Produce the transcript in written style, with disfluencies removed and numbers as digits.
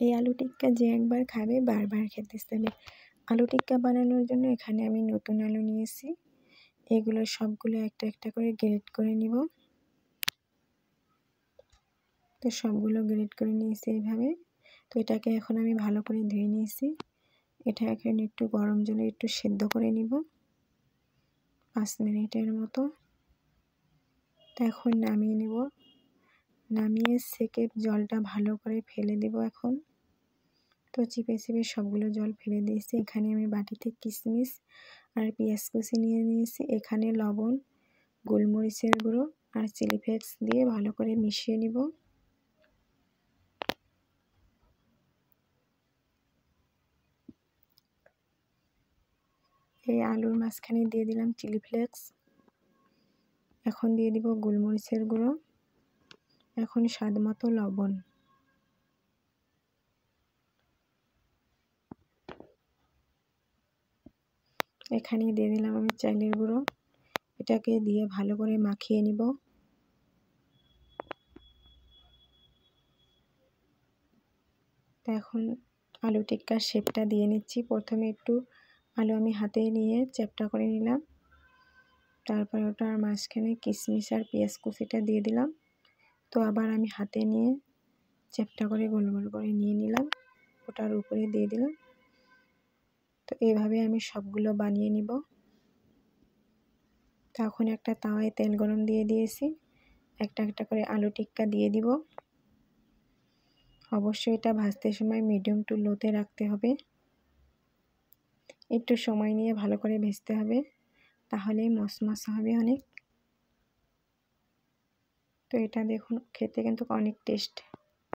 এই আলু টিক্কা যে একবার খাবে বারবার খেতে চাইবে। আলু টিক্কা বানানোর জন্য এখানে আমি নতুন আলু নিয়েছি। এগুলো সবগুলো একটা একটা করে গ্রেড করে নিব। তো সবগুলো গ্রেড করে নিয়েছি এইভাবে। তো এটাকে এখন আমি ভালো করে ধুয়ে নিয়েছি। এটা এখন একটু গরম জলে একটু সেদ্ধ করে নিব 5 মিনিটের মতো। তো এখন নামিয়ে নেব। নামিয়ে সেকে জলটা ভালো করে ফেলে দেব এখন। তো চিপে চিপে সবগুলো জল ফেলে দিয়েছি। এখানে আমি বাটিতে কিশমিশ আর পেঁয়াজ কুচি নিয়ে নিয়েছি। এখানে লবণ, গোলমরিচের গুঁড়ো আর চিলি ফ্লেক্স দিয়ে ভালো করে মিশিয়ে নিব। এই আলুর মাঝখানে দিয়ে দিলাম চিলি ফ্লেক্স। এখন দিয়ে দিব গোলমরিচের গুঁড়ো। এখন স্বাদ মতো লবণ। এখানে দিয়ে দিলাম আমি চালের গুঁড়ো। এটাকে দিয়ে ভালো করে মাখিয়ে নিব। তো এখন আলু টিক্কার শেপটা দিয়ে নিচ্ছি। প্রথমে একটু আলু আমি হাতে নিয়ে চ্যাপ্টা করে নিলাম। তারপর ওটার মাঝখানে কিশমিশ আর পেঁয়াজ কুচিটা দিয়ে দিলাম। তো আবার আমি হাতে নিয়ে চ্যাপ্টা করে গোল গোল করে নিয়ে নিলাম, ওটার উপরে দিয়ে দিলাম। তো এইভাবে আমি সবগুলো বানিয়ে নিব। তখন একটা তাওয়ায় তেল গরম দিয়ে দিয়েছি। একটা একটা করে আলু টিক্কা দিয়ে দিব। অবশ্যই এটা ভাজতে সময় মিডিয়াম টু লোতে রাখতে হবে। একটু সময় নিয়ে ভালো করে ভেজতে হবে, তাহলেই মশমশা হবে অনেক। তো এটা দেখুন খেতে কিন্তু অনেক টেস্ট।